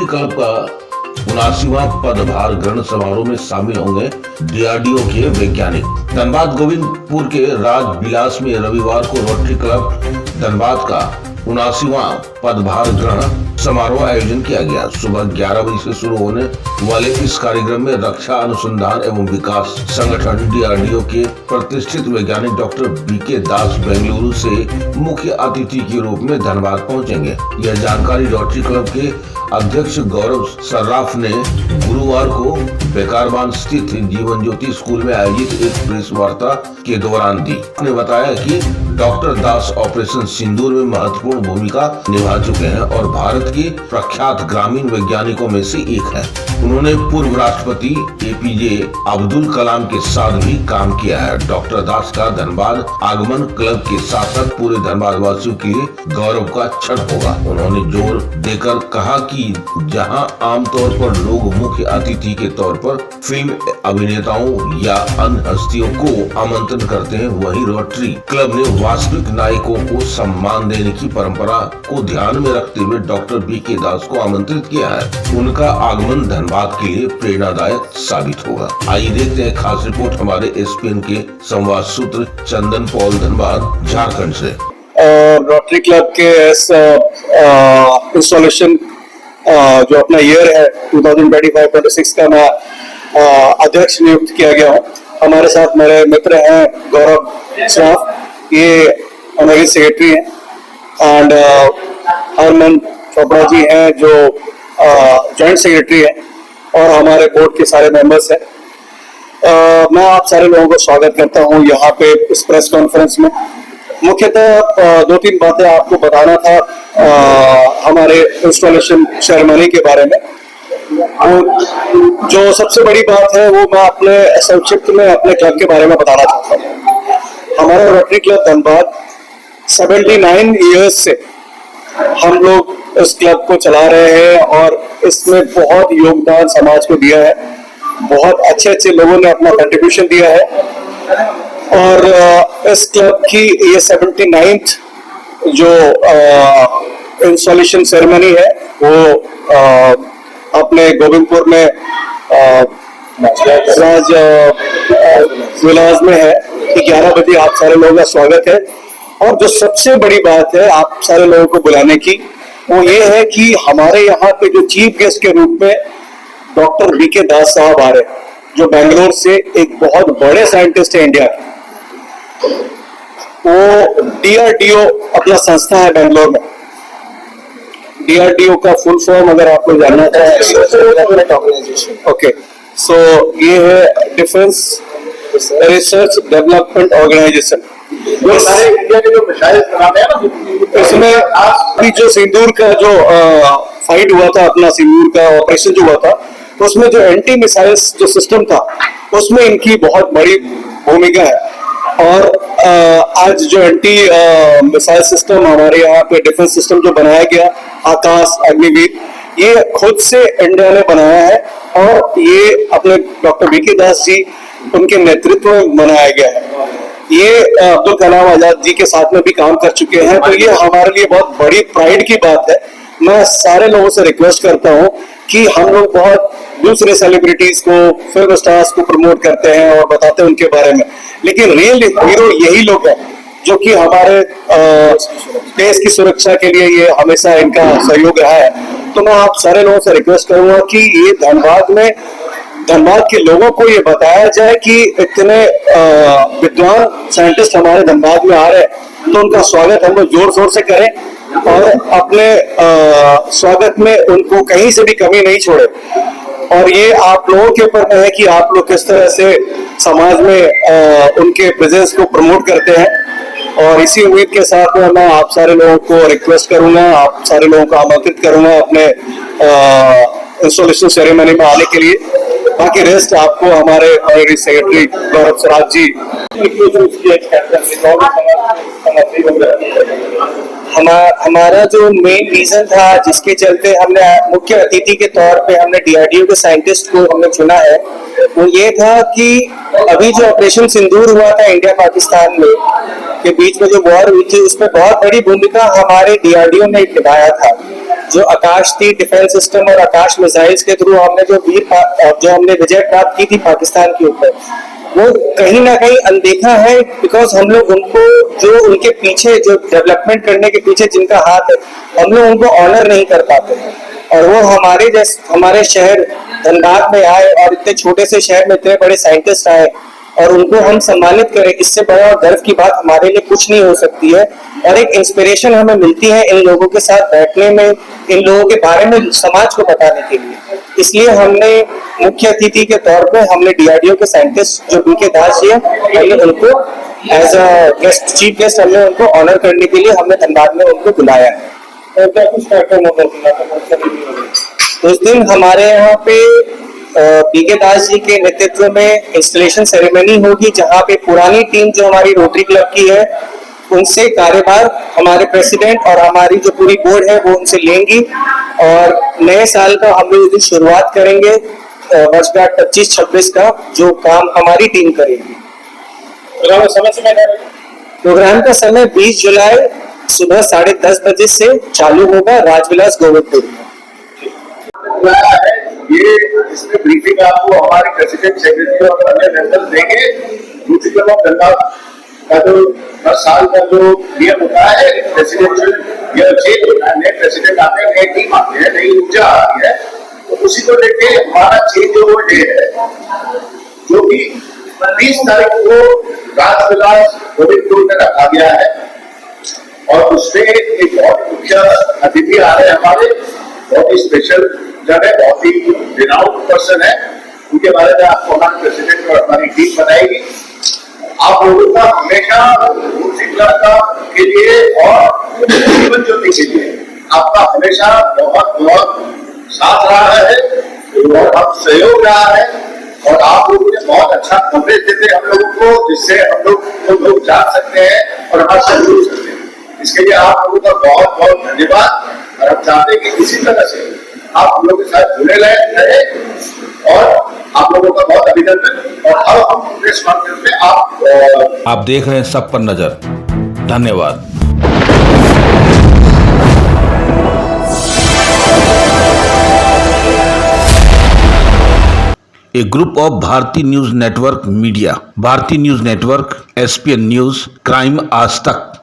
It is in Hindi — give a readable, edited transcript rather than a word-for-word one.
क्लब का 79वां पदभार ग्रहण समारोह में शामिल होंगे डीआरडीओ के वैज्ञानिक। धनबाद गोविंदपुर के राजविलास में रविवार को रोटरी क्लब धनबाद का 79वां पदभार ग्रहण समारोह आयोजन किया गया। सुबह 11 बजे से शुरू होने वाले इस कार्यक्रम में रक्षा अनुसंधान एवं विकास संगठन डीआरडीओ के प्रतिष्ठित वैज्ञानिक डॉक्टर बीके दास बेंगलुरु से मुख्य अतिथि के रूप में धनबाद पहुंचेंगे। यह जानकारी रोटरी क्लब के अध्यक्ष गौरव सर्राफ ने गुरुवार को बेकारबान स्थित जीवन ज्योति स्कूल में आयोजित एक प्रेस वार्ता के दौरान दी। उन्होंने बताया कि डॉक्टर दास ऑपरेशन सिंदूर में महत्वपूर्ण भूमिका निभा चुके हैं और भारत के प्रख्यात ग्रामीण वैज्ञानिकों में से एक है। उन्होंने पूर्व राष्ट्रपति एपीजे अब्दुल कलाम के साथ भी काम किया है। डॉक्टर दास का धनबाद आगमन क्लब के साथ साथ पूरे धनबाद वासियों के लिए गौरव का क्षण होगा। उन्होंने जोर देकर कहा कि जहां आमतौर पर लोग मुख्य अतिथि के तौर पर फिल्म अभिनेताओं या अन्य हस्तियों को आमंत्रण करते हैं, वहीं रोटरी क्लब ने वास्तविक नायकों को सम्मान देने की परंपरा को ध्यान में रखते हुए डॉक्टर बीके दास को आमंत्रित किया है। उनका आगमन धनबाद के लिए प्रेरणादायक साबित होगा। आइए देखते हैं खास रिपोर्ट हमारे एसपीएन के संवाद सूत्र चंदन पॉल धनबाद झारखंड से। रोटरी क्लब के इंस्टॉलेशन जो अपना ईयर है 2025-26 का मैं अध्यक्ष नियुक्त किया गया हूँ। हमारे साथ मेरे मित्र हैं गौरव सर्राफ, ये हमारे सेक्रेटरी हैं, एंड हरमन चोपड़ा जी हैं जो जॉइंट सेक्रेटरी हैं, और हमारे बोर्ड के सारे मेंबर्स हैं। मैं आप सारे लोगों को स्वागत करता हूँ यहाँ पे इस प्रेस कॉन्फ्रेंस में। मुख्यतः 2-3 बातें आपको बताना था हमारे इंस्टॉलेशन सेरेमनी के बारे में। जो सबसे बड़ी बात है वो मैं अपने संक्षिप्त में अपने क्लब के बारे में बताना चाहता हूँ। हमारा रोटरी क्लब धनबाद 79 इयर्स से हम लोग इस क्लब को चला रहे हैं और इसमें बहुत योगदान समाज को दिया है। बहुत अच्छे अच्छे लोगों ने अपना कंट्रीब्यूशन दिया है और इस क्लब की ये 79th जो इंस्टॉलेशन सेरेमनी है वो अपने गोविंदपुर में राज विलास में है। 11 बजे आप सारे लोगों का स्वागत है। और जो सबसे बड़ी बात है आप सारे लोगों को बुलाने की, वो ये है कि हमारे यहाँ पे जो चीफ गेस्ट के रूप में डॉक्टर बीके दास साहब आ रहे हैं, जो बेंगलोर से एक बहुत बड़े साइंटिस्ट है इंडिया के। वो डीआरडीओ अपना संस्था है बेंगलोर में। डीआरडीओ का फुल फॉर्म अगर आपको जानना चाहें, ओके, सो ये है डिफेंस रिसर्च डेवलपमेंट ऑर्गेनाइजेशन। इसमें अभी जो सिंदूर का जो फाइट हुआ था, अपना सिंदूर का ऑपरेशन जो हुआ था, तो उसमें जो एंटी मिसाइल्स जो सिस्टम था उसमें इनकी बहुत बड़ी भूमिका है। और आज जो एंटी मिसाइल सिस्टम हमारे यहाँ पे डिफेंस सिस्टम जो बनाया गया, आकाश अग्निवीर, ये खुद से इंडिया ने बनाया है और ये अपने डॉक्टर बीके दास जी उनके नेतृत्व में बनाया गया है। ये अब्दुल कलाम आजाद जी के साथ में भी काम कर चुके हैं, तो ये हमारे लिए बहुत बड़ी प्राइड की बात है। मैं सारे लोगों से रिक्वेस्ट करता हूँ कि हम लोग बहुत दूसरे सेलिब्रिटीज को, फिल्म स्टार्स को प्रमोट करते हैं और बताते हैं उनके बारे में, लेकिन रियल हीरो यही लोग हैं जो कि हमारे देश की सुरक्षा के लिए ये हमेशा इनका सहयोग रहा है। तो मैं आप सारे लोगों से रिक्वेस्ट करूंगा कि ये धनबाद के लोगों को ये बताया जाए कि इतने विद्वान साइंटिस्ट हमारे धनबाद में आ रहे हैं, तो उनका स्वागत हम लोग जोर शोर से करें और अपने स्वागत में उनको कहीं से भी कमी नहीं छोड़े। और ये आप लोगों के ऊपर है कि आप लोग किस तरह से समाज में उनके प्रेजेंस को प्रमोट करते हैं। और इसी उम्मीद के साथ में मैं आप सारे लोगों को रिक्वेस्ट करूंगा, आप सारे लोगों को आमंत्रित करूंगा अपने इंस्टॉलेशन सेरेमनी में आने के लिए। बाकी रेस्ट आपको हमारे ऑनरेरी सेक्रेटरी गौरव सर्राफ जी। हमारा जो मेन रीजन था जिसके चलते हमने मुख्य अतिथि के तौर पे हमने डीआरडीओ के साइंटिस्ट को हमने चुना है, वो ये था कि अभी जो ऑपरेशन सिंदूर हुआ था इंडिया पाकिस्तान में के बीच में जो वॉर हुई थी, उसमें बहुत बड़ी भूमिका हमारे डीआरडीओ ने निभाया था। जो आकाश थी डिफेंस सिस्टम और आकाश मिसाइल्स के थ्रू हमने जो हमने विजय प्राप्त की थी पाकिस्तान के ऊपर, वो कहीं ना कहीं अनदेखा है। बिकॉज हम लोग उनको जो उनके पीछे जो डेवलपमेंट करने के पीछे जिनका हाथ है, हम लोग उनको ऑनर नहीं कर पाते हैं। और वो हमारे शहर धनबाद में आए और इतने छोटे से शहर में इतने बड़े साइंटिस्ट आए और उनको हम सम्मानित करें, इससे बड़ा और गर्व की बात हमारे लिए कुछ नहीं हो सकती है। और एक इंस्पिरेशन हमें मिलती है इन लोगों के साथ बैठने में, इन लोगों के बारे में समाज को बताने के लिए। इसलिए हमने मुख्य अतिथि के तौर पे हमने डीआरडीओ के साइंटिस्ट जो बीके दास जी हैं, हमने उनको as a guest, chief guest हमने उनको ऑनर करने के लिए हमने धनबाद में उनको बुलाया है। उस दिन हमारे यहाँ पे बीके दास जी के नेतृत्व में इंस्टॉलेशन सेरेमनी होगी, जहाँ पे पुरानी टीम जो हमारी रोटरी क्लब की है उनसे कार्यभार हमारे प्रेसिडेंट और हमारी जो पूरी बोर्ड है वो उनसे लेंगी और नए साल का हम लोग दिन शुरुआत करेंगे वर्षगांठ 25-26 का, जो काम हमारी टीम करेगी। प्रोग्राम का समय 20 जुलाई सुबह 10:30 बजे से चालू होगा राजविलास गोविंदपुर में। ये इसमें ब्रीफिंग आपको हमारे प्रेसिडेंट, सेक्रेटरी और अन्य मेंबर्स देंगे। दूसरी तरफ धनबाद का जो हर साल का जो नियम होता है, प्रेसिडेंशियल ईयर चेंज होता है, नए प्रेसिडेंट आते हैं, नई टीम आती है, नई ऊर्जा आती है, तो उसी को लेके हमारा चेंज ओवर डे है जो कि 30 तारीख को राजविलास गोविंदपुर में रखा गया है। और उसमें एक बहुत मुख्य अतिथि आ रहे हैं हमारे, बहुत ही स्पेशल जन है, बहुत ही रिनाउंड पर्सन है, उनके बारे में आपको हमारे प्रेसिडेंट और हमारी टीम बताएगी। आप लोगों का हमेशा रोटरी क्लब का के लिए और जीवन ज्योति के लिए आपका हमेशा बहुत बहुत साथ रहा है और हम सहयोग रहा है और आप लोगों ने बहुत अच्छा कवरेज देते हम लोगों को, जिससे हम लोग जान सकते हैं और हमारे साथ जुड़ सकते हैं। इसके लिए आप लोगों का बहुत बहुत धन्यवाद। और हम चाहते हैं कि इसी तरह से आप हम लोगों के साथ जुड़े रहे और आप लोगों का बहुत अभिनंदन। और अब हम प्रेस कॉन्फ्रेंस में आप देख रहे हैं सब पर नजर। धन्यवाद। ए ग्रुप ऑफ भारतीय न्यूज नेटवर्क मीडिया, भारतीय news network, ESPN news, crime आज तक।